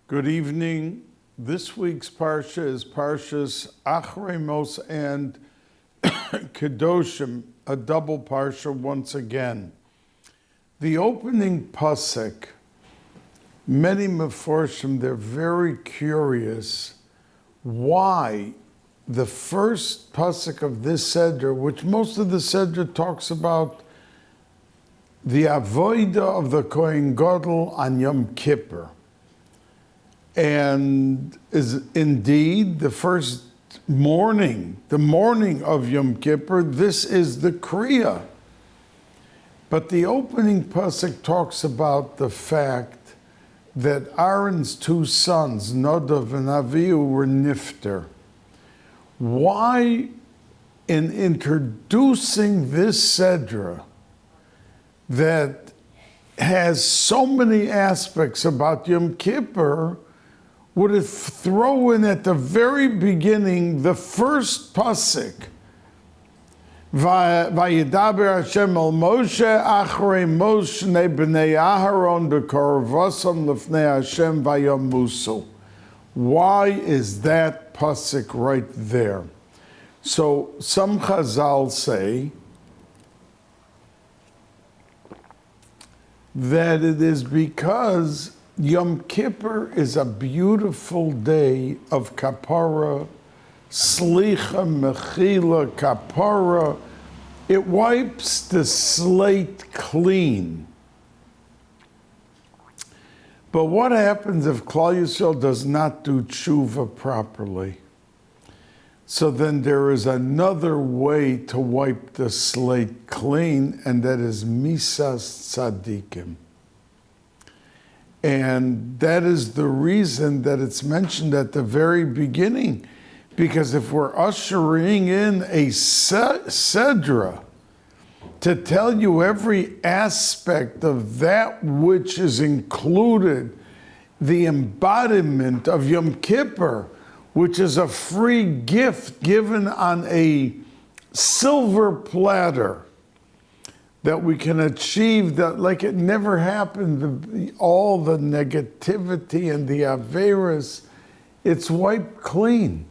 Good evening. This week's Parsha is Parshas Acharei Mos and Kedoshim, a double Parsha once again. The opening pasuk, many Meforshim, they're very curious why the first pasuk of this Seder, which most of the Seder talks about the avodah of the Kohen Gadol on Yom Kippur, and is indeed the first morning, the morning of Yom Kippur. This is the Kriya. But the opening pasuk talks about the fact that Aaron's two sons, Nadav and Avihu, were nifter. Why, in introducing this Sedra that has so many aspects about Yom Kippur, would it throw in at the very beginning the first pasuk, Vayidaber Hashem el Moshe Acharei Moshe b'nei Aharon b'korvasam lefnei Hashem vayamusu. Why is that pasuk right there? So some Chazal say that it is because Yom Kippur is a beautiful day of kapara, slicha, mechila, kapara. It wipes the slate clean. But what happens if Klal Yisrael does not do tshuva properly? So then there is another way to wipe the slate clean, and that is misas tzadikim. And that is the reason that it's mentioned at the very beginning. Because if we're ushering in a Sedra to tell you every aspect of that which is included, the embodiment of Yom Kippur, which is a free gift given on a silver platter, that we can achieve that like it never happened, all the negativity and the averas, it's wiped clean.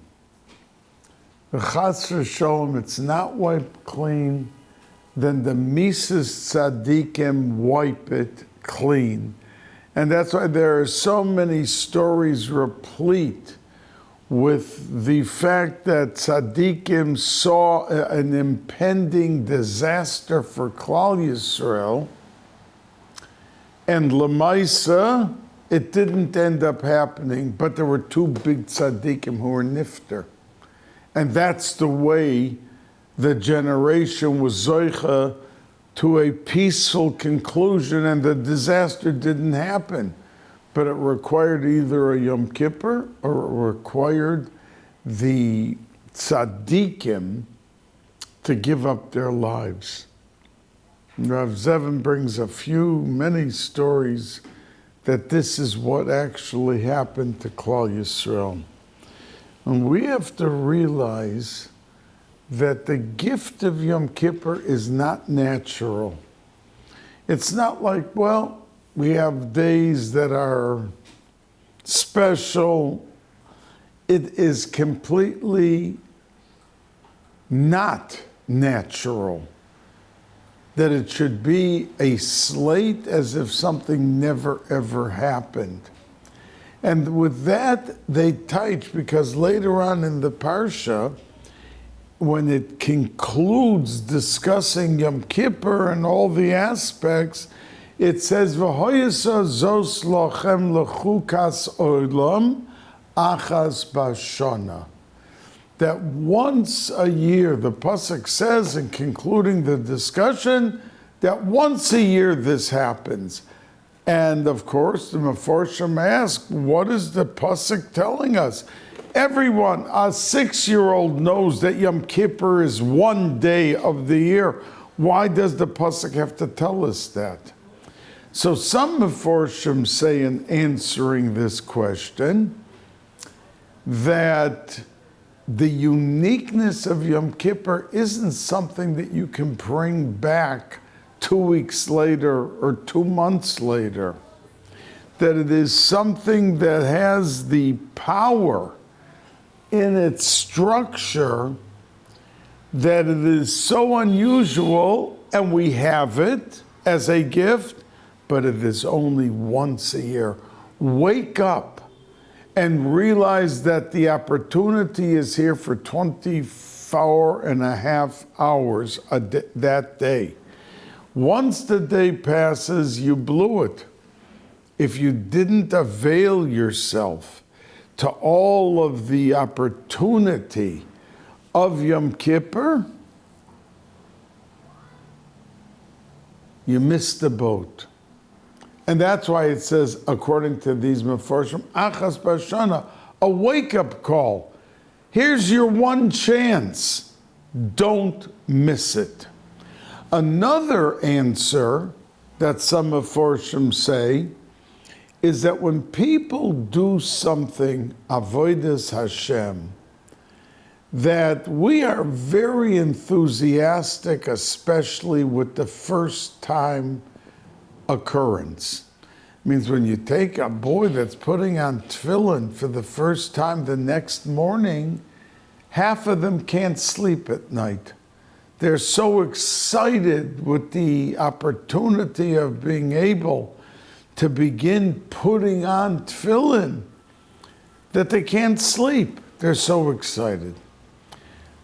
The Chas v'Sholom, it's not wiped clean, then the Mises Tzadikim wipe it clean. And that's why there are so many stories replete with the fact that tzaddikim saw an impending disaster for Klal Yisrael, and Lamaisa, it didn't end up happening, but there were two big tzaddikim who were nifter. And that's the way the generation was zoicha to a peaceful conclusion, and the disaster didn't happen. But it required either a Yom Kippur or it required the tzaddikim to give up their lives. Rav Zevin brings many stories that this is what actually happened to Klal Yisrael. And we have to realize that the gift of Yom Kippur is not natural. It's not like, well, we have days that are special. It is completely not natural that it should be a slate as if something never ever happened. And with that, they teach, because later on in the Parsha, when it concludes discussing Yom Kippur and all the aspects, it says, "V'hoyasa zos lochem lechukas olam achas bashana." That once a year, the pasuk says, in concluding the discussion, that once a year this happens. And of course, the Meforshim ask, what is the pasuk telling us? Everyone, a 6-year-old knows that Yom Kippur is one day of the year. Why does the pasuk have to tell us that? So some Meforshim say, in answering this question, that the uniqueness of Yom Kippur isn't something that you can bring back 2 weeks later or 2 months later. that it is something that has the power in its structure that it is so unusual, and we have it as a gift, but it is only once a year. Wake up and realize that the opportunity is here for 24 and a half hours that day. Once the day passes, you blew it. If you didn't avail yourself to all of the opportunity of Yom Kippur, you missed the boat. And that's why it says, according to these Meforshim, Achas Bashana, a wake-up call. Here's your one chance. Don't miss it. Another answer that some Meforshim say is that when people do something, Avodas Hashem, that we are very enthusiastic, especially with the first time occurrence. It means when you take a boy that's putting on tefillin for the first time the next morning, half of them can't sleep at night. They're so excited with the opportunity of being able to begin putting on tefillin that they can't sleep. They're so excited.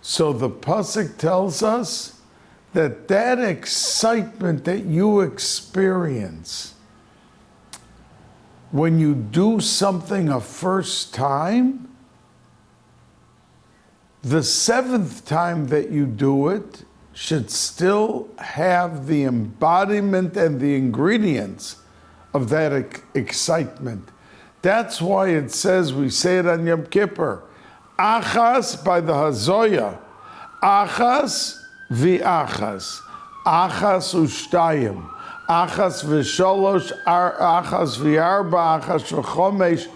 So the pasuk tells us that that excitement that you experience when you do something a first time, the seventh time that you do it should still have the embodiment and the ingredients of that excitement. That's why it says, we say it on Yom Kippur, Achas by the Hazoya, Achas v'achas, Achas u'shtayim, Achas v'sholosh, Achas v'arba, Achas v'chomesh.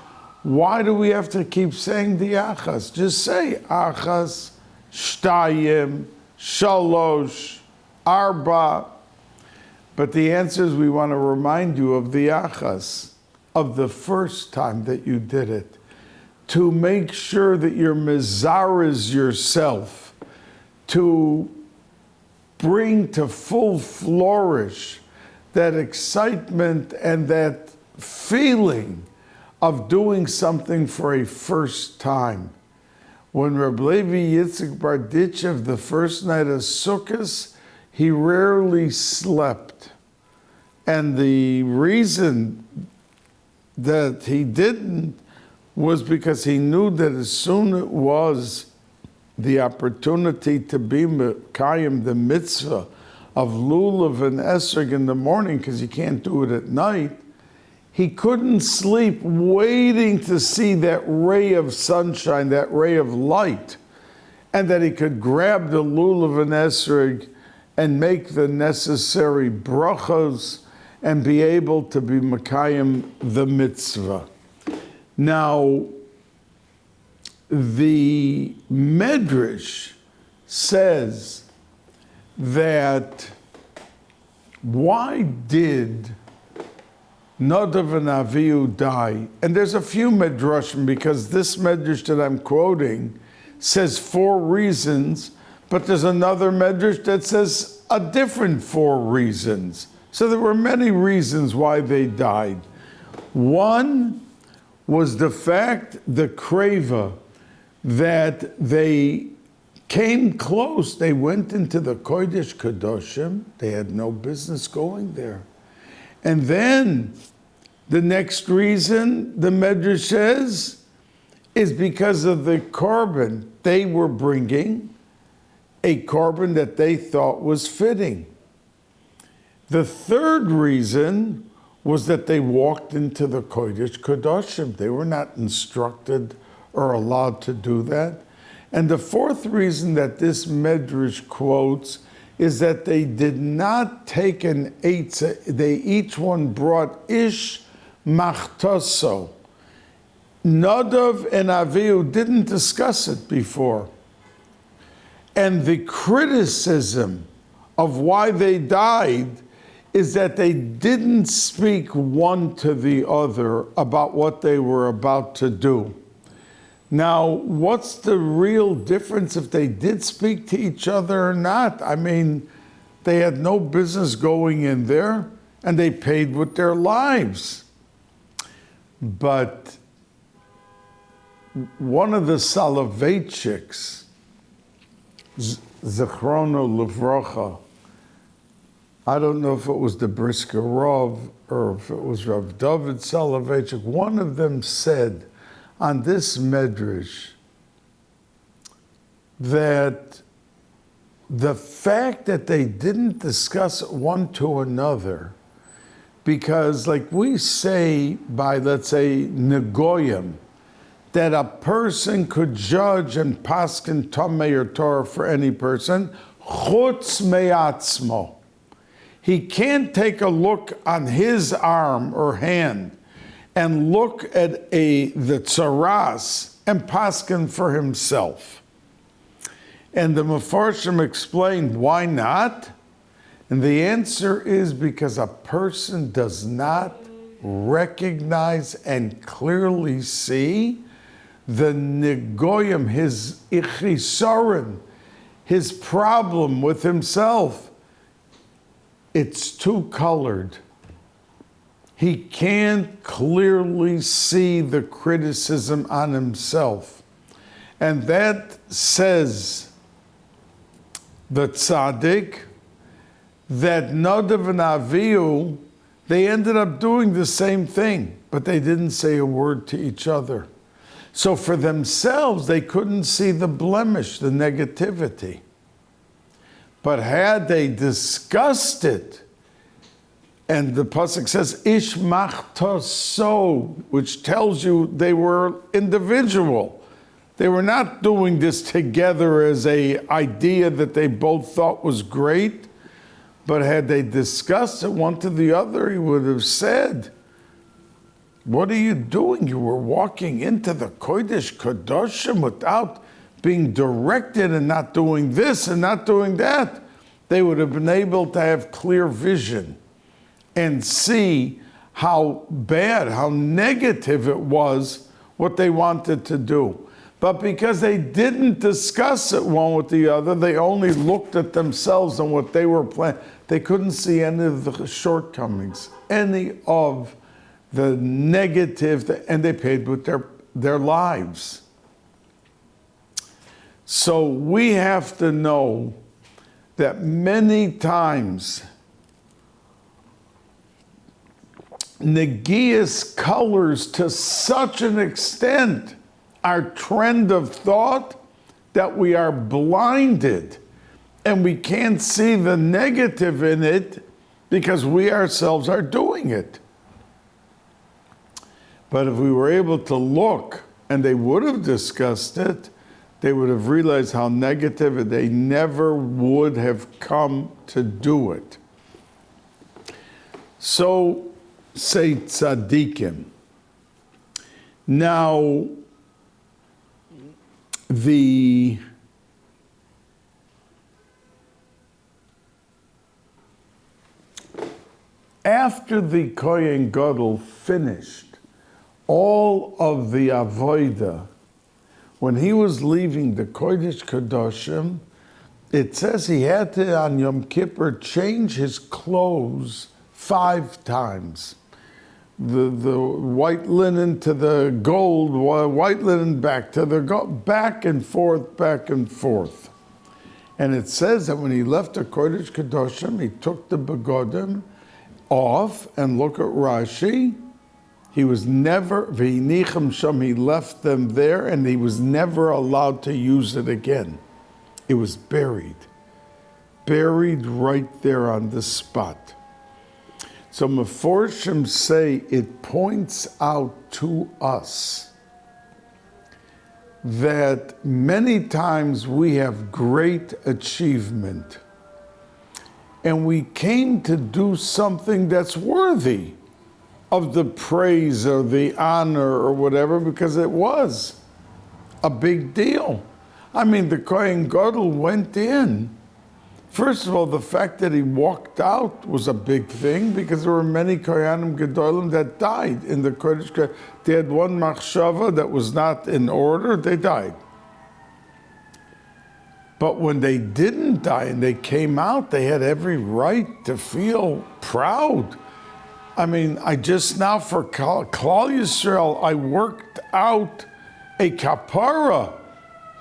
Why do we have to keep saying the Achas? Just say Achas, Shtayim, Shalosh, Arba. But the answer is we want to remind you of the Achas, of the first time that you did it, to make sure that you're mezarez yourself, to bring to full flourish that excitement and that feeling of doing something for a first time. When Rabbi Levi Yitzchak Barditchev, the first night of Sukkot, he rarely slept. And the reason that he didn't was because he knew that as soon as it was the opportunity to be Mekayim, the mitzvah of lulav and esrog in the morning, because you can't do it at night, he couldn't sleep waiting to see that ray of sunshine, that ray of light, and that he could grab the lulav and esrog and make the necessary brachos and be able to be Mekayim the mitzvah. Now, the Medrash says that why did Nadav and Avihu die? And there's a few Medrashim, because this Medrash that I'm quoting says 4 reasons, but there's another Medrash that says a different 4 reasons. So there were many reasons why they died. One was the fact, the kreva, that they came close. They went into the Kodesh Kedoshim. They had no business going there. And then the next reason, the Medrash says, is because of the korban. They were bringing a korban that they thought was fitting. The third reason was that they walked into the Kodesh Kedoshim. They were not instructed or allowed to do that. And the fourth reason that this Medrash quotes is that they did not take an eitzah. They each one brought ish machtoso. Nadav and Avihu didn't discuss it before. And the criticism of why they died is that they didn't speak one to the other about what they were about to do. Now, what's the real difference if they did speak to each other or not? I mean, they had no business going in there, and they paid with their lives. But one of the Soloveitchiks, Zichrono Livrocha, I don't know if it was the Brisker Rav or if it was Rav David Soloveitchik, one of them said on this medrash that the fact that they didn't discuss it one to another, because like we say by, let's say, Negoyim, that a person could judge and paskin Tamei or Torah for any person, chutz me'atzmo. He can't take a look on his arm or hand and look at the tzaras and paskin for himself. And the Mefarshim explained why not. And the answer is because a person does not recognize and clearly see the negoyim, his ichisaron, his problem with himself. It's too colored. He can't clearly see the criticism on himself. And that says the tzaddik, that Nadav and Avihu, they ended up doing the same thing, but they didn't say a word to each other. So for themselves, they couldn't see the blemish, the negativity. But had they discussed it, and the pasuk says, Ish machta so, which tells you they were individual. They were not doing this together as an idea that they both thought was great. But had they discussed it one to the other, he would have said, what are you doing? You were walking into the Kodesh Kedoshim without being directed and not doing this and not doing that. They would have been able to have clear vision and see how bad, how negative it was, what they wanted to do. But because they didn't discuss it one with the other, they only looked at themselves and what they were planning. They couldn't see any of the shortcomings, any of the negative, and they paid with their lives. So we have to know that many times Negias colors to such an extent our trend of thought that we are blinded and we can't see the negative in it because we ourselves are doing it. But if we were able to look, and they would have discussed it, they would have realized how negative, and they never would have come to do it. So, say tzaddikim. Now, after the Kohen Gadol finished all of the avodah, when he was leaving the Kodesh Kedoshim, it says he had to, on Yom Kippur, change his clothes 5 times. The white linen to the gold, white linen back to the gold, back and forth, back and forth. And it says that when he left the Kodesh Kedoshim, he took the begodim off, and look at Rashi, he was never, v'hinichem sham, he left them there, and he was never allowed to use it again. It was buried right there on the spot. So Meforshim say it points out to us that many times we have great achievement and we came to do something that's worthy of the praise or the honor or whatever, because it was a big deal. I mean, the Kohen Gadol went in First of all, the fact that he walked out was a big thing because there were many Kohanim Gedolim that died in the Kodesh. They had one machshava that was not in order, they died. But when they didn't die and they came out, they had every right to feel proud. I mean, I just now for Klal Yisrael, I worked out a kapara.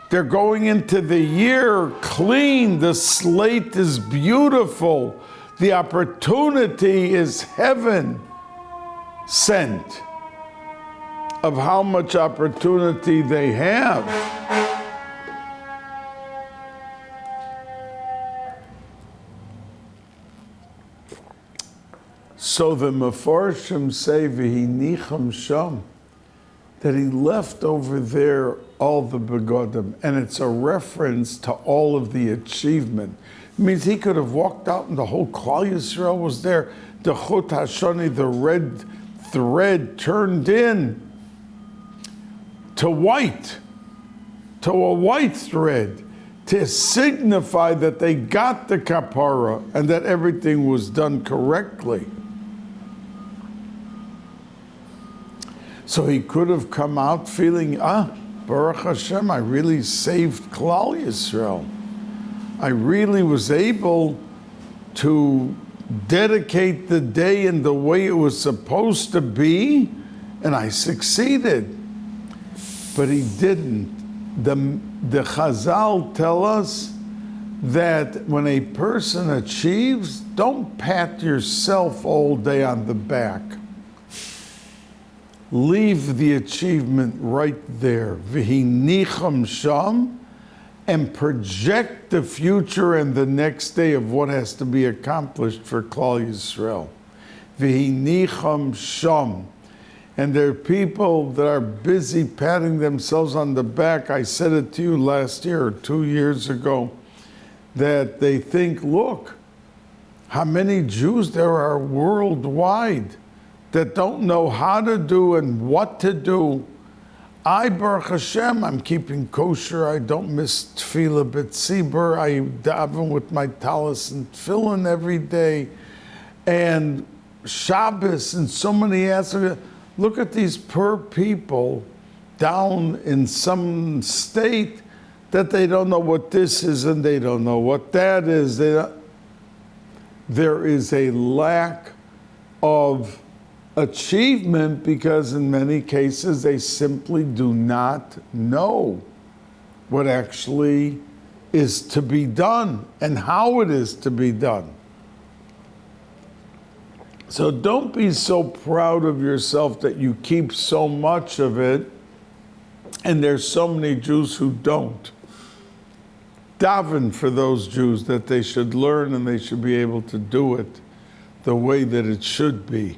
They're going into the year clean. The slate is beautiful. The opportunity is heaven sent of how much opportunity they have. So the Mefarshim say, V'hinicham sham, that he left over there all the begodim, and it's a reference to all of the achievement. It means he could have walked out and the whole Klal Yisrael was there. The Chut Hashani, the red thread turned in to white, to a white thread, to signify that they got the kapara and that everything was done correctly. So he could have come out feeling, Baruch Hashem, I really saved Klal Yisrael. I really was able to dedicate the day in the way it was supposed to be, and I succeeded. But he didn't. The Chazal tell us that when a person achieves, don't pat yourself all day on the back. Leave the achievement right there. V'hinicham sham, and project the future and the next day of what has to be accomplished for Klal Yisrael. V'hinicham sham. And there are people that are busy patting themselves on the back. I said it to you last year or 2 years ago, that they think, look, how many Jews there are worldwide that don't know how to do and what to do. I, Baruch Hashem, I'm keeping kosher. I don't miss tefillah b'tzibur. I daven with my talis and tefillin every day. And Shabbos and so many aspects. Look at these poor people down in some state that they don't know what this is and they don't know what that is. There is a lack of achievement because in many cases they simply do not know what actually is to be done and how it is to be done. So don't be so proud of yourself that you keep so much of it, and there's so many Jews who don't. Daven for those Jews that they should learn and they should be able to do it the way that it should be.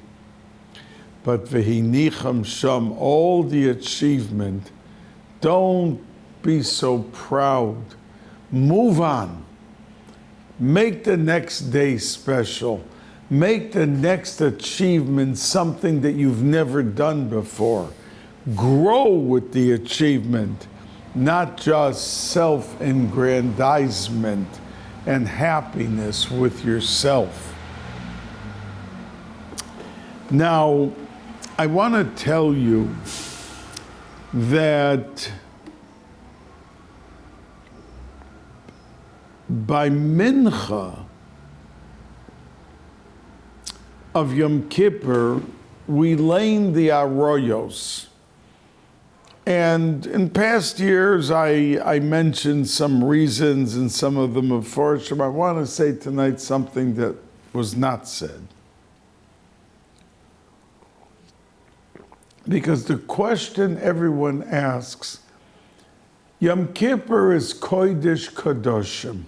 But v'hinicham sham, all the achievement, don't be so proud. Move on. Make the next day special. Make the next achievement something that you've never done before. Grow with the achievement, not just self-aggrandizement and happiness with yourself. Now, I want to tell you that by mincha of Yom Kippur, we lane the arroyos. And in past years, I mentioned some reasons and some of them of fortune. I want to say tonight something that was not said. Because the question everyone asks, Yom Kippur is Kodesh Kadoshim.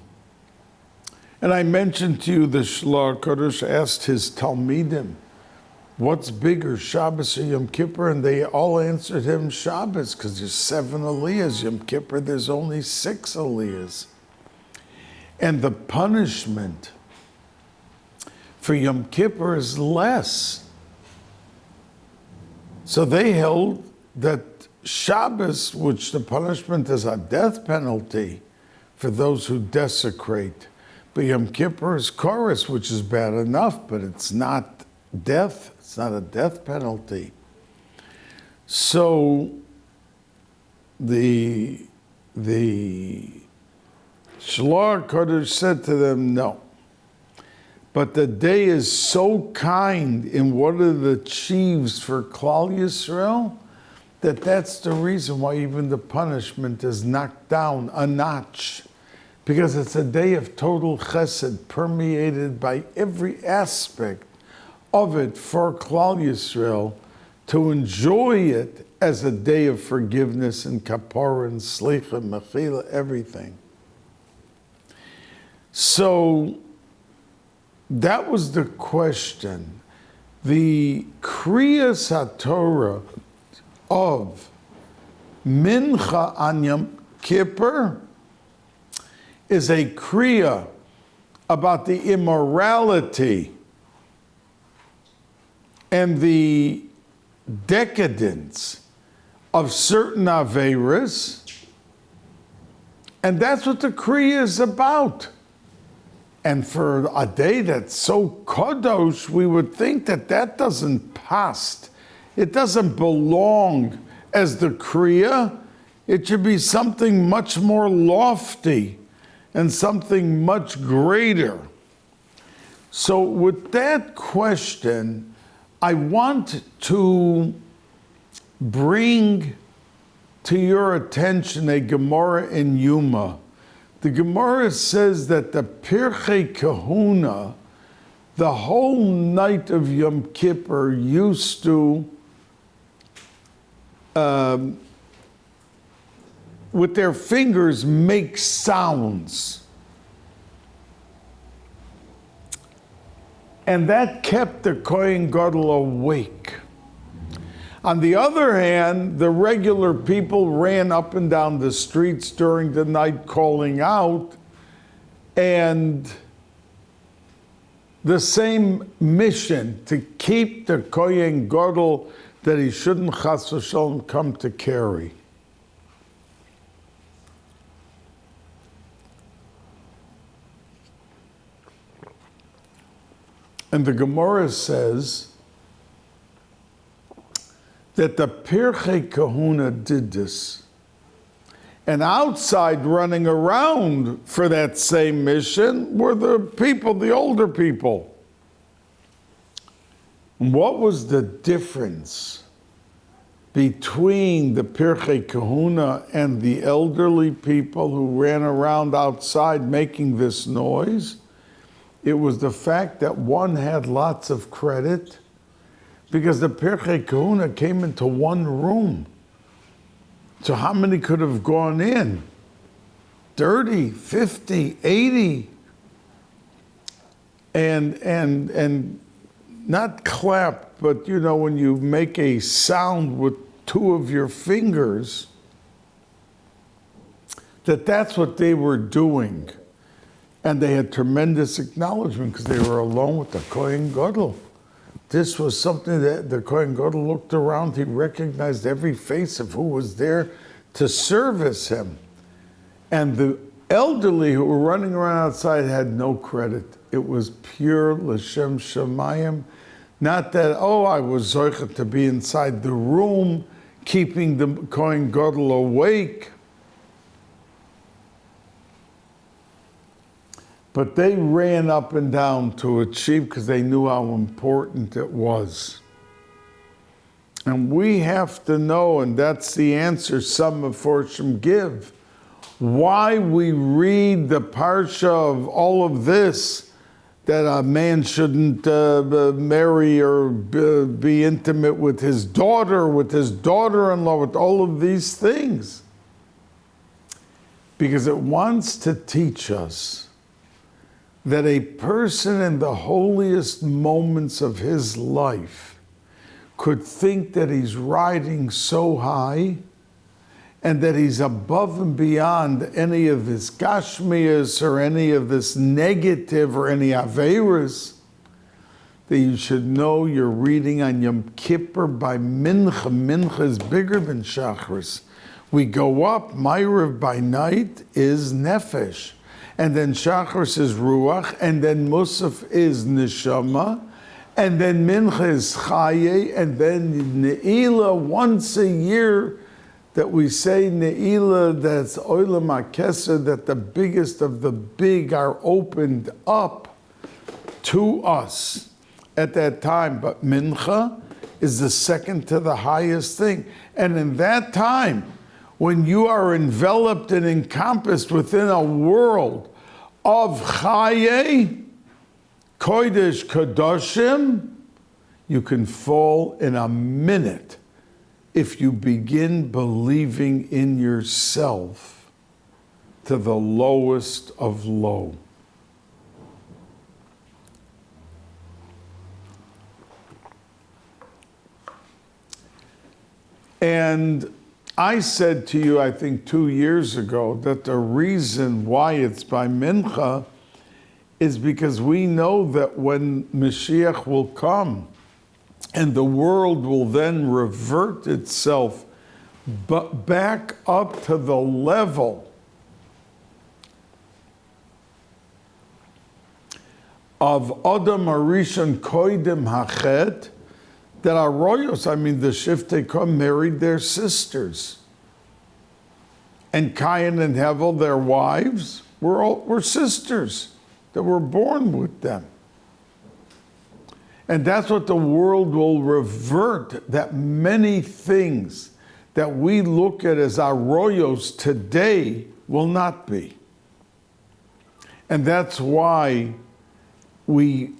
And I mentioned to you the Shloah Kodesh asked his Talmidim, what's bigger, Shabbos or Yom Kippur? And they all answered him Shabbos, because there's 7 aliyahs. Yom Kippur, there's only 6 aliyahs. And the punishment for Yom Kippur is less. So they held that Shabbos, which the punishment is a death penalty for those who desecrate, But Yom Kippur is chorus, which is bad enough, but it's not death. It's not a death penalty. So the Shloach Kodesh said to them, no. But the day is so kind in what it achieves for Klal Yisrael that that's the reason why even the punishment is knocked down a notch. Because it's a day of total chesed, permeated by every aspect of it for Klal Yisrael, to enjoy it as a day of forgiveness and kapara and slicha, mechila, everything. So that was the question. The Kriyas HaTorah of Mincha on Yom Kippur is a kriya about the immorality and the decadence of certain averas, and that's what the kriya is about. And for a day that's so kadosh, we would think that that doesn't pass. It doesn't belong as the kriya. It should be something much more lofty and something much greater. So with that question, I want to bring to your attention a Gemara in Yuma. The Gemara says that the Pirchei Kahuna, the whole night of Yom Kippur, used to, with their fingers, make sounds. And that kept the Kohen Gadol awake. On the other hand, the regular people ran up and down the streets during the night calling out, and the same mission to keep the Kohen Gadol that he shouldn't chas v'shalom come to carry. And the Gemara says that the Pirchei Kahuna did this. And outside running around for that same mission were the people, the older people. What was the difference between the Pirchei Kahuna and the elderly people who ran around outside making this noise? It was the fact that one had lots of credit, because the Pirchei Kahuna came into one room. So how many could have gone in? 30, 50, 80. And not clap, but you know, when you make a sound with two of your fingers, that's what they were doing. And they had tremendous acknowledgement because they were alone with the Kohen Gadol. This was something that the Kohen Gadol looked around, he recognized every face of who was there to service him. And the elderly who were running around outside had no credit. It was pure L'Shem Shamayim. Not that, oh, I was zoichet to be inside the room, keeping the Kohen Gadol awake. But they ran up and down to achieve because they knew how important it was. And we have to know, and that's the answer some of Forsham give, why we read the parsha of all of this, that a man shouldn't marry or be intimate with his daughter-in-law, with all of these things. Because it wants to teach us that a person in the holiest moments of his life could think that he's riding so high and that he's above and beyond any of this gashmias or any of this negative or any averas, that you should know you're reading on Yom Kippur by Mincha. Mincha is bigger than Shachris. We go up, myriad by night is nefesh. and then Shacharis is Ruach, and then Musaf is Neshama, and then Mincha is Chaye, and then Ne'ilah once a year that we say Ne'ilah, that's Olam HaKeser, that the biggest of the big are opened up to us at that time. But Mincha is the second to the highest thing. And in that time, when you are enveloped and encompassed within a world of Chaye, Kodesh Kedoshim, you can fall in a minute if you begin believing in yourself to the lowest of low. And I said to you, I think 2 years ago, that the reason why it's by Mincha is because we know that when Mashiach will come and the world will then revert itself but back up to the level of Adam Arishon Koidem Hachet, that our royals, I mean the Shiftei Kom, married their sisters. And Cain and Hevel, their wives, were sisters that were born with them. And that's what the world will revert, that many things that we look at as our royals today will not be. And that's why we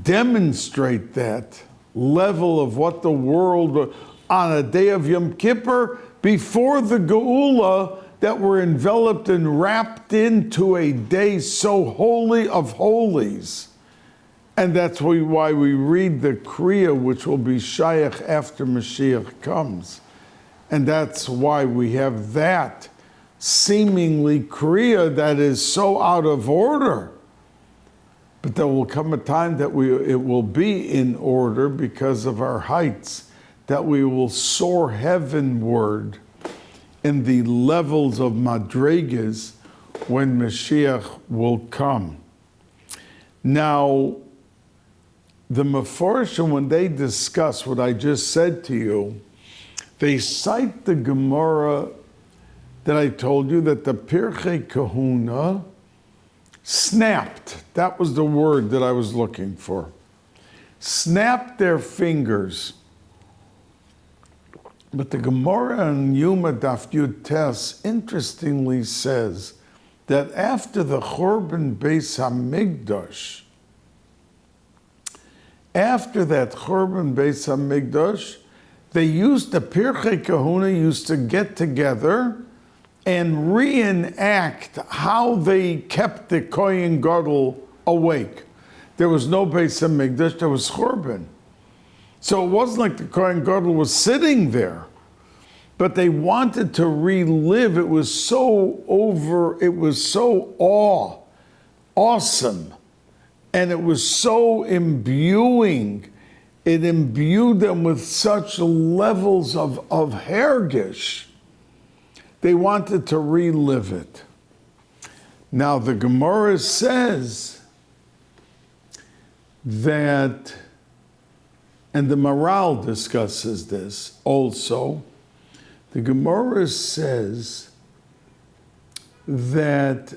demonstrate that level of what the world, on a day of Yom Kippur, before the Geula, that we're enveloped and wrapped into a day so holy of holies. And that's why we read the Kriya, which will be Shaykh after Mashiach comes. And that's why we have that seemingly Kriya that is so out of order. But there will come a time that it will be in order because of our heights, that we will soar heavenward in the levels of Madrigas when Mashiach will come. Now, the Meforshim, when they discuss what I just said to you, they cite the Gemara that I told you, that the Pirchei Kahuna snapped. That was the word that I was looking for. Snapped their fingers. But the Gemara in Yuma Daf Yud Tes interestingly says that after the Churban Bais HaMikdash, after that Churban Bais HaMikdash, they used, the Pirchei Kahuna used to get together and reenact how they kept the Kohen Gadol awake. There was no Bais HaMikdash, there was Churban. So it wasn't like the Kohen Gadol was sitting there, but they wanted to relive. It was so awesome, and it was so imbuing. It imbued them with such levels of hergish. They wanted to relive it. Now the Gemara says that, and the Maral discusses this also, the Gemara says that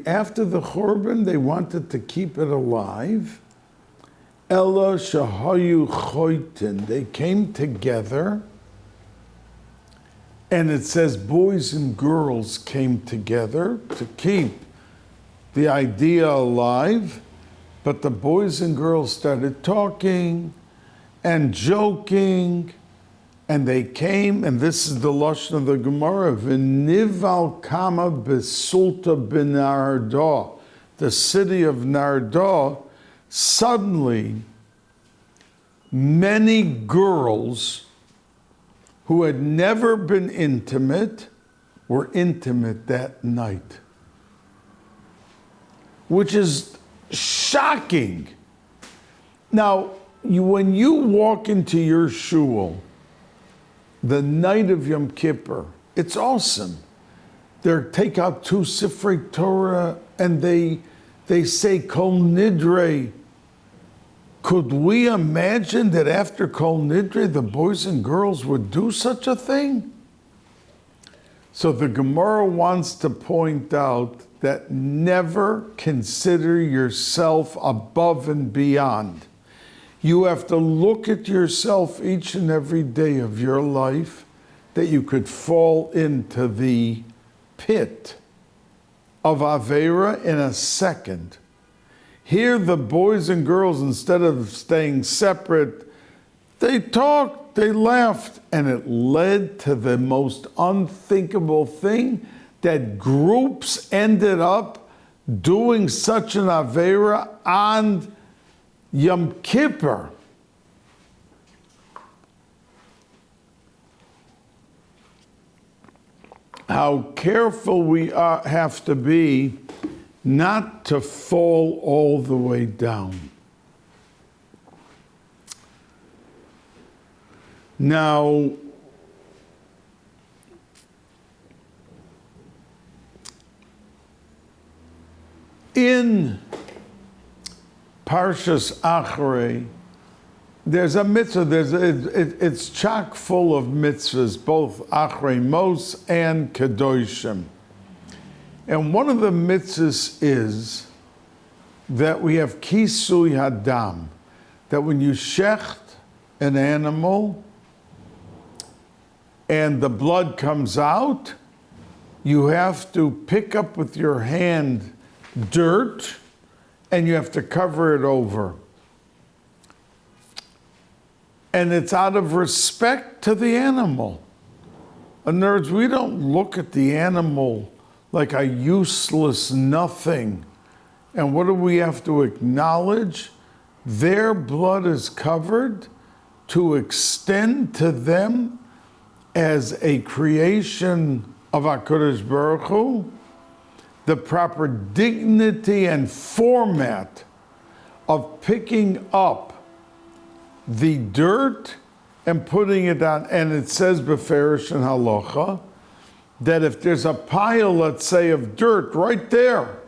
after the Churban, they wanted to keep it alive. Ella shahayu choitin, they came together, and it says boys and girls came together to keep the idea alive, but the boys and girls started talking and joking, and they came, and this is the lashon of the Gemara, v'nival kama besulta b'Nardah, the city of Nardah. Suddenly, many girls who had never been intimate were intimate that night, which is shocking. Now, when you walk into your shul the night of Yom Kippur, it's awesome. they take out 2 Sifrei Torah and they say Kol Nidre. Could we imagine that after Kol Nidre, the boys and girls would do such a thing? So the Gemara wants to point out that never consider yourself above and beyond. You have to look at yourself each and every day of your life that you could fall into the pit of Avera in a second. Here the boys and girls, instead of staying separate, they talked, they laughed, and it led to the most unthinkable thing, that groups ended up doing such an Avera on Yom Kippur. How careful we have to be not to fall all the way down. Now, in Parshas Acharei, there's a mitzvah, it's chock full of mitzvahs, both Acharei Mos and Kedoshim. And one of the mitzvahs is that we have kisui hadam, that when you shecht an animal and the blood comes out, you have to pick up with your hand dirt and you have to cover it over. And it's out of respect to the animal. In other words, we don't look at the animal like a useless nothing. And what do we have to acknowledge? Their blood is covered to extend to them as a creation of HaKadosh Baruch Hu, the proper dignity and format of picking up the dirt and putting it on. And it says beferish and halacha that if there's a pile, let's say, of dirt right there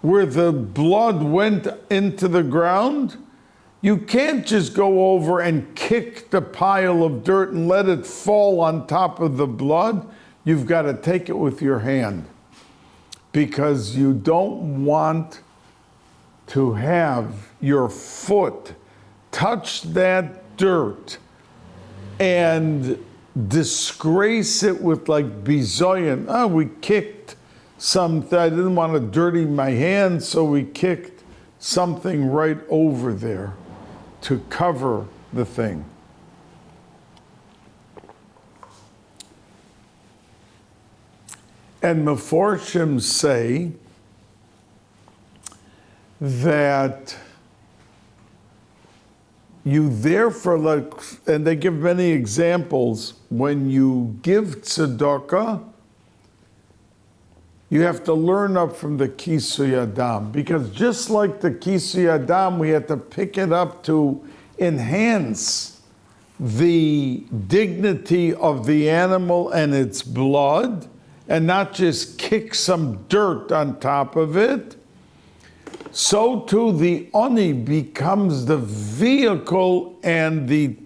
where the blood went into the ground, you can't just go over and kick the pile of dirt and let it fall on top of the blood. You've got to take it with your hand, because you don't want to have your foot touch that dirt and disgrace it with like bizoyan. Oh, we kicked something. I didn't want to dirty my hands, so we kicked something right over there to cover the thing. And Meforshim say that you therefore, like, and they give many examples, when you give tzedakah, you have to learn up from the kisui adam, because just like the kisui adam, we have to pick it up to enhance the dignity of the animal and its blood, and not just kick some dirt on top of it. So too the oni becomes the vehicle and the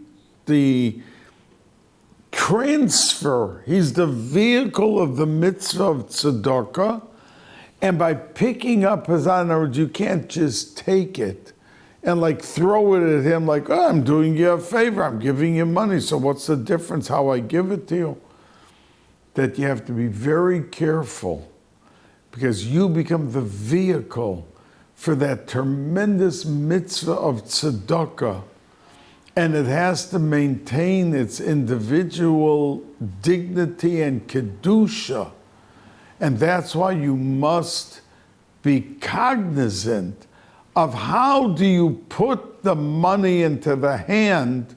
transfer. He's the vehicle of the mitzvah of tzedakah. And by picking up his honor, you can't just take it and like throw it at him like, oh, I'm doing you a favor, I'm giving you money, so what's the difference how I give it to you? That you have to be very careful, because you become the vehicle for that tremendous mitzvah of tzedakah, and it has to maintain its individual dignity and kedusha. And that's why you must be cognizant of how do you put the money into the hand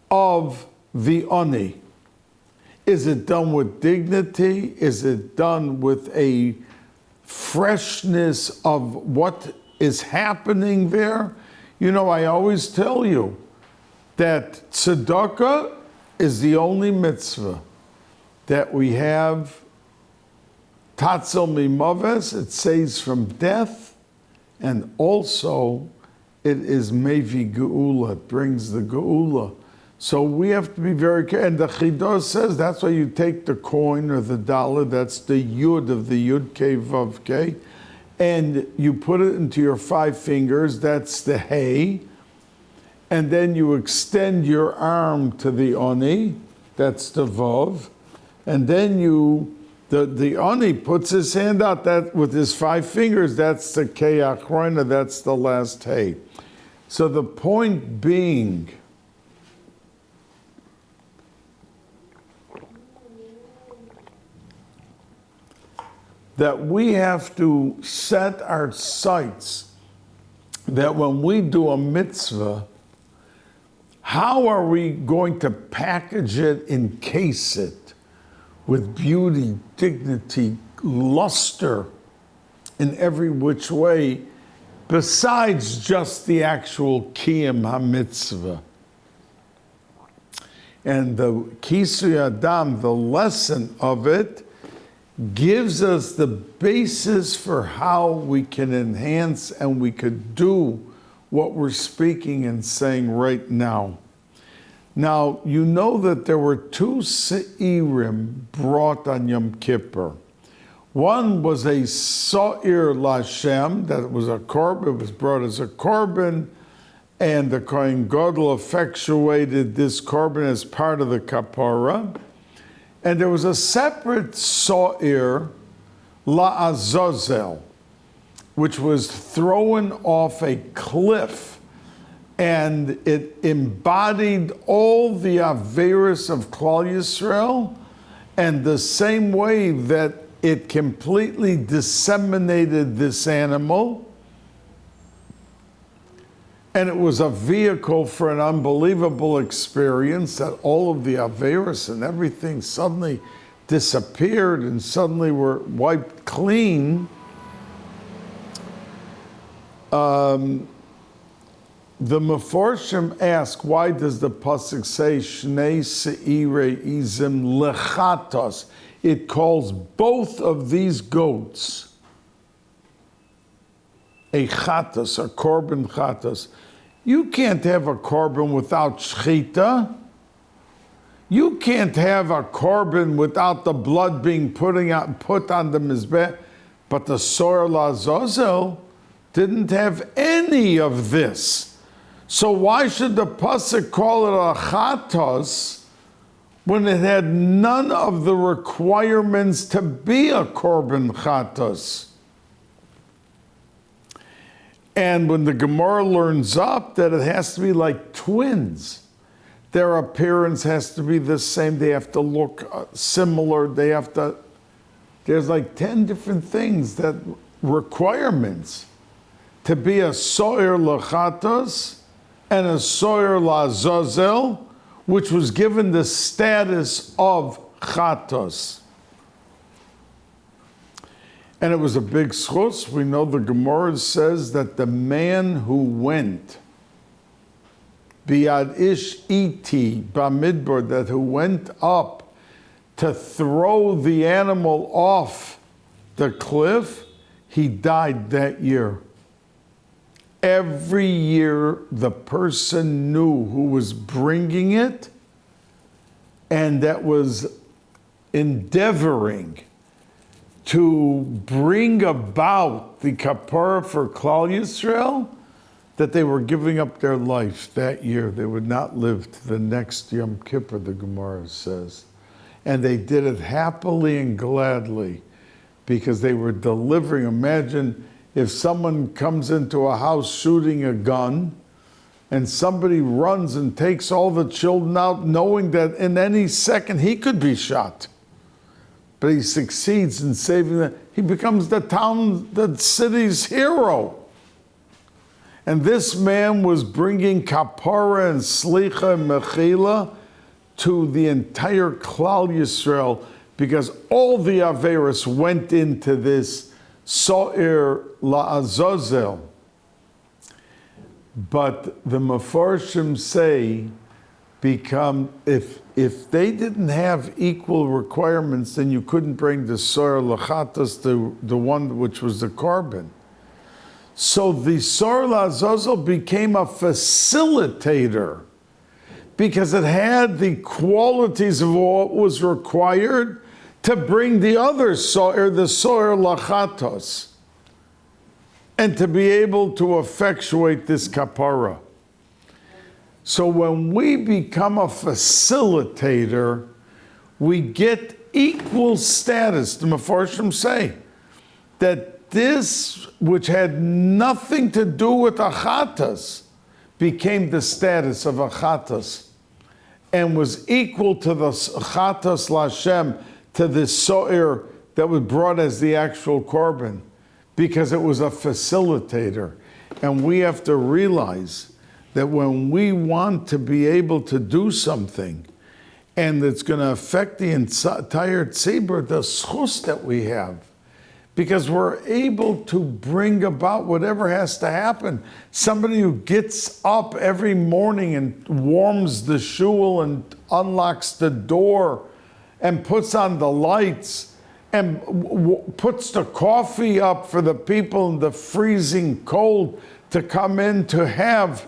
of the oni. Is it done with dignity? Is it done with a freshness of what is happening there? You know, I always tell you that tzedakah is the only mitzvah that we have Tatzel mimaves, it saves from death, and also it is mevi geula, it brings the geula. So we have to be very careful. And the Chidah says that's why you take the coin or the dollar, that's the yud of the yud kei vav kei, and you put it into your 5 fingers, that's the hey, and then you extend your arm to the oni, that's the vav, and then the oni puts his hand out that with his 5 fingers, that's the kei acharei, that's the last hey. So the point being, that we have to set our sights that when we do a mitzvah, how are we going to package it, encase it with beauty, dignity, luster in every which way, besides just the actual kiyum ha-mitzvah. And the Kisui Adam, the lesson of it, gives us the basis for how we can enhance and we could do what we're speaking and saying right now. Now, you know that there were 2 se'irim brought on Yom Kippur. One was a sa'ir l'Hashem, that was a korban, it was brought as a korban, and the Kohen Gadol effectuated this korban as part of the kapara. And there was a separate sa'ir, la'azazel, which was thrown off a cliff, and it embodied all the averos of Klal Yisrael, and the same way that it completely disseminated this animal, and it was a vehicle for an unbelievable experience that all of the averos and everything suddenly disappeared and suddenly were wiped clean. The Meforshim ask, why does the pasuk say Shnei se'irei izim lechatos? It calls both of these goats a chatos, a korban chatos. You can't have a korban without shchita. You can't have a korban without the blood being put on the mizbeh. But the Sa'ir L'Azazel didn't have any of this. So why should the pasuk call it a chatos when it had none of the requirements to be a korban chatos? And when the Gemara learns up that it has to be like twins, their appearance has to be the same, they have to look similar, there's like 10 different things, that requirements to be a Sa'ir L'Chatos and a Sa'ir L'Azazel, which was given the status of Chatos. And it was a big schus. We know the Gemara says that the man who went, biad ish iti bamidbar, that who went up to throw the animal off the cliff, he died that year. Every year the person knew who was bringing it and that was endeavoring to bring about the kapara for Klal Yisrael, that they were giving up their life that year. They would not live to the next Yom Kippur, the Gemara says. And they did it happily and gladly because they were delivering. Imagine if someone comes into a house shooting a gun and somebody runs and takes all the children out knowing that in any second he could be shot. But he succeeds in saving them. He becomes the city's hero. And this man was bringing kapara and slicha and mechila to the entire Klal Yisrael because all the averos went into this Sa'ir L'Azazel. But the Mefarshim say become, if they didn't have equal requirements, then you couldn't bring the soyer lachatos, the one which was the carbon. So the soyer lazazel became a facilitator because it had the qualities of what was required to bring the other soyer, the soyer lachatos, and to be able to effectuate this kapara. So when we become a facilitator, we get equal status. The Mefarshim say that this, which had nothing to do with achatas, became the status of achatas and was equal to the achatas lashem, to the so'er that was brought as the actual korban, because it was a facilitator. And we have to realize that when we want to be able to do something and it's going to affect the entire tzibur, the schus that we have, because we're able to bring about whatever has to happen. Somebody who gets up every morning and warms the shul and unlocks the door and puts on the lights and puts the coffee up for the people in the freezing cold to come in to have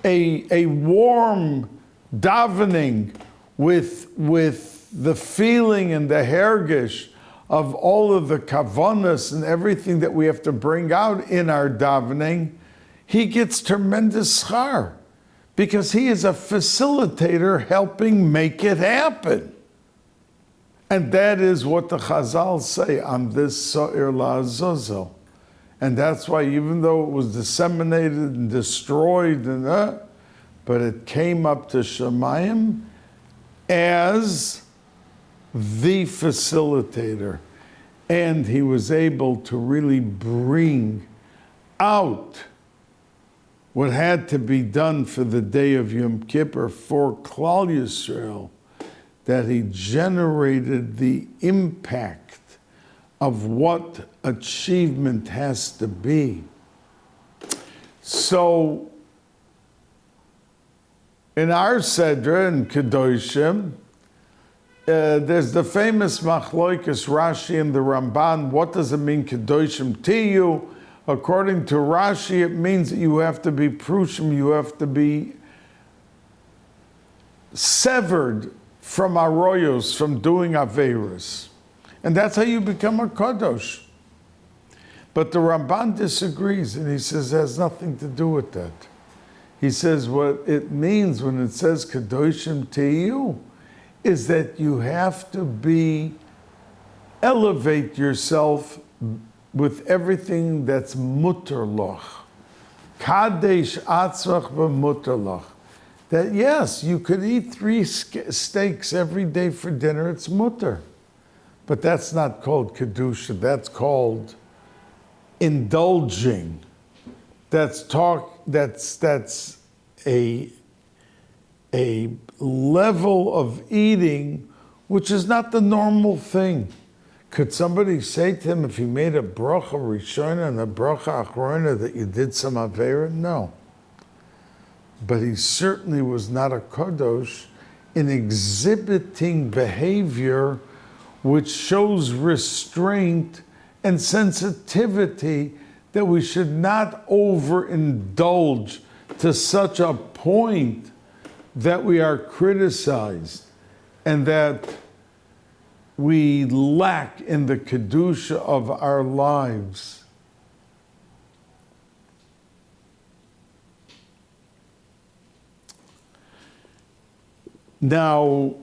a warm davening with the feeling and the hergish of all of the kavanas and everything that we have to bring out in our davening, he gets tremendous schar because he is a facilitator helping make it happen. And that is what the Chazal say on this Sa'ir La'azazel. And that's why, even though it was disseminated and destroyed, but it came up to Shemayim as the facilitator. And he was able to really bring out what had to be done for the day of Yom Kippur for Klal Yisrael, that he generated the impact of what achievement has to be. So, in our Sedra in Kedoshim, there's the famous Machloikas Rashi and the Ramban. What does it mean, Kedoshim Tiyu? According to Rashi, it means that you have to be Prushim, you have to be severed from Aroyos, from doing Averis. And that's how you become a Kadosh. But the Ramban disagrees, and he says it has nothing to do with that. He says what it means when it says Kedoshim Tiyu is that you have to elevate yourself with everything that's mutter loch. Kadesh atzvach b'mutter loch. That yes, you could eat 3 steaks every day for dinner, it's mutter. But that's not called Kedusha, that's called indulging. That's a level of eating which is not the normal thing. Could somebody say to him, if he made a bracha rishona and a bracha acharona, that you did some avera? No. But he certainly was not a kadosh in exhibiting behavior which shows restraint and sensitivity, that we should not overindulge to such a point that we are criticized and that we lack in the kedusha of our lives. Now,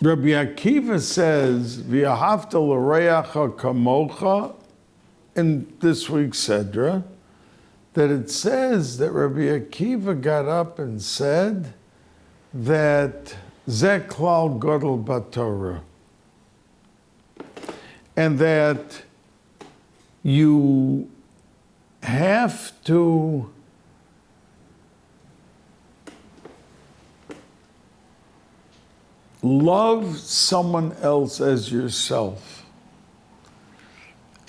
Rabbi Akiva says, "V'ahavta l'reacha kamocha," in this week's Sedra, that it says that Rabbi Akiva got up and said that Zeh klal gadol b'Torah, and that you have to love someone else as yourself.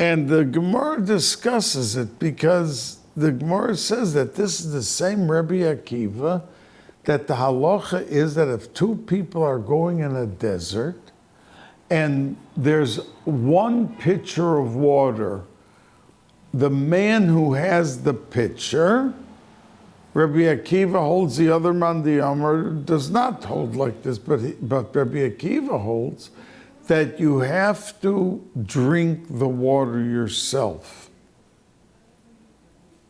And the Gemara discusses it because the Gemara says that this is the same Rabbi Akiva, that the halacha is that if two people are going in a desert and there's one pitcher of water, the man who has the pitcher, Rabbi Akiva holds, the other man, the Amr, does not hold like this, but Rabbi Akiva holds that you have to drink the water yourself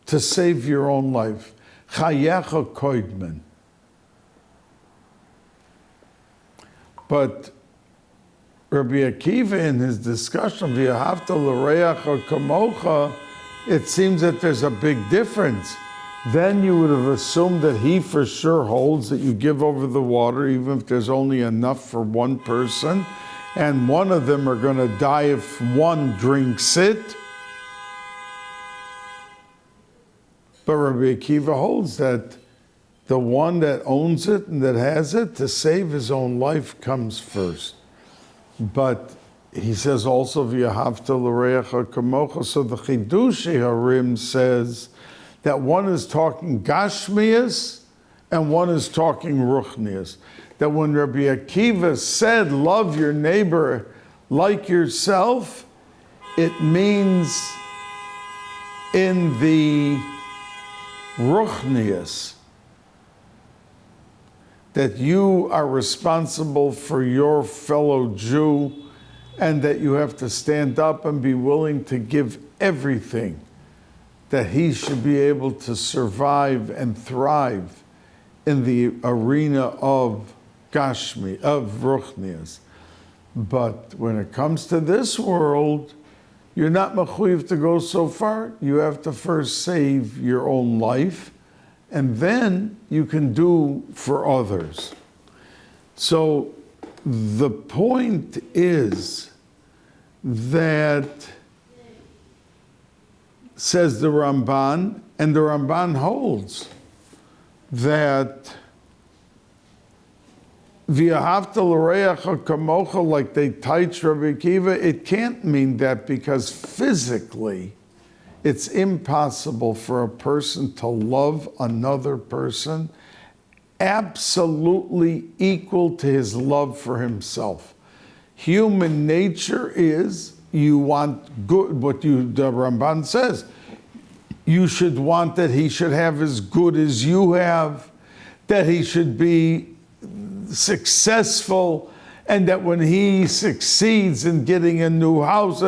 to save your own life. Chayecha koidmen. But Rabbi Akiva, in his discussion of V'yahavta l'reacha kamocha, it seems that there's a big difference. Then you would have assumed that he for sure holds that you give over the water even if there's only enough for one person, and one of them are going to die if one drinks it. But Rabbi Akiva holds that the one that owns it and that has it, to save his own life, comes first. But he says also, V'yahavta l'reacha kamocha. So the Chidushei Harim says that one is talking Gashmias and one is talking Ruchnias. That when Rabbi Akiva said, love your neighbor like yourself, it means in the Ruchnias, that you are responsible for your fellow Jew and that you have to stand up and be willing to give everything that he should be able to survive and thrive in the arena of Gashmi, of Ruchnias. But when it comes to this world, you're not mechuyev to go so far. You have to first save your own life, and then you can do for others. So the point is that, says the Ramban, and the Ramban holds that V'yahavta l'reacha kamocha, like they teach Rabbi Akiva, it can't mean that because physically it's impossible for a person to love another person absolutely equal to his love for himself. Human nature is you want good, the Ramban says, you should want that he should have as good as you have, that he should be successful, and that when he succeeds in getting a new house,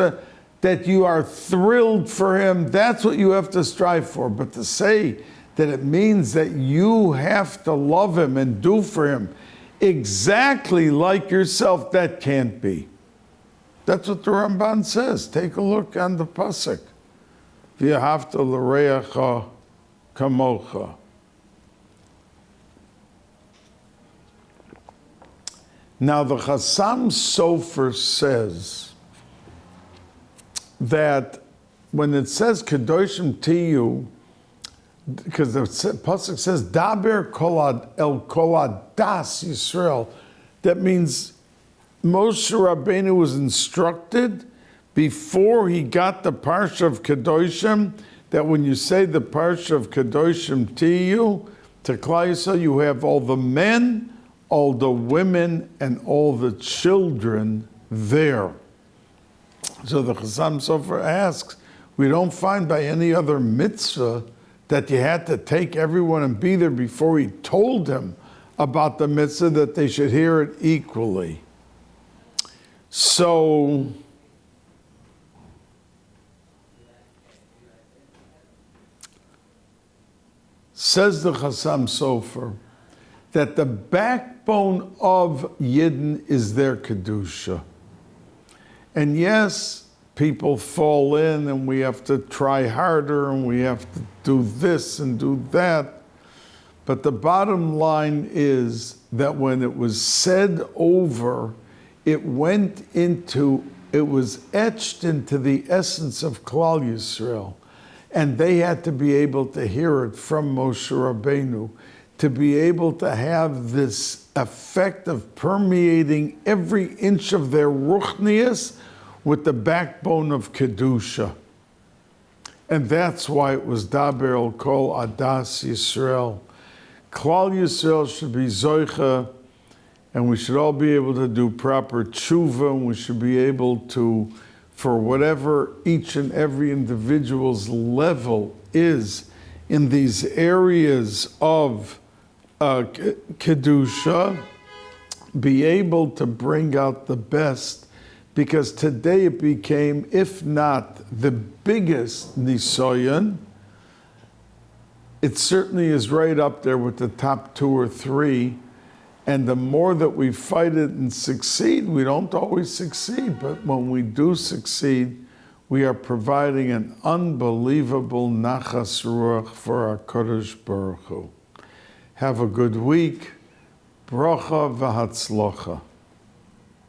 that you are thrilled for him. That's what you have to strive for. But to say that it means that you have to love him and do for him exactly like yourself, that can't be. That's what the Ramban says. Take a look on the pasuk. V'yahavta l'reacha kamocha. Now the Chassam Sofer says that when it says Kedoshim Tiyu, because the pasuk says Daber kolad el koladas Yisrael, that means Moshe Rabbeinu was instructed before he got the parsha of Kedoshim that when you say the parsha of Kedoshim Tiyu to Klal Yisrael, you have all the men, all the women, and all the children there. So the Chassam Sofer asks, we don't find by any other mitzvah that you had to take everyone and be there before he told them about the mitzvah, that they should hear it equally. So says the Chassam Sofer that the backbone of Yidden is their Kedusha. And yes, people fall in and we have to try harder and we have to do this and do that. But the bottom line is that when it was said over, it was etched into the essence of Klal Yisrael. And they had to be able to hear it from Moshe Rabbeinu, to be able to have this effect of permeating every inch of their ruchnias, with the backbone of Kedusha. And that's why it was Daber el Kol Adas Yisrael. Klal Yisrael should be Zoicha, and we should all be able to do proper tshuva, and we should be able to, for whatever each and every individual's level is in these areas of Kedusha, be able to bring out the best, because today it became, if not the biggest nisoyan, it certainly is right up there with the top 2 or 3. And the more that we fight it and succeed, we don't always succeed, but when we do succeed, we are providing an unbelievable nachas ruach for our Kodesh Baruch Hu. Have a good week. Bracha v'hatzlocha.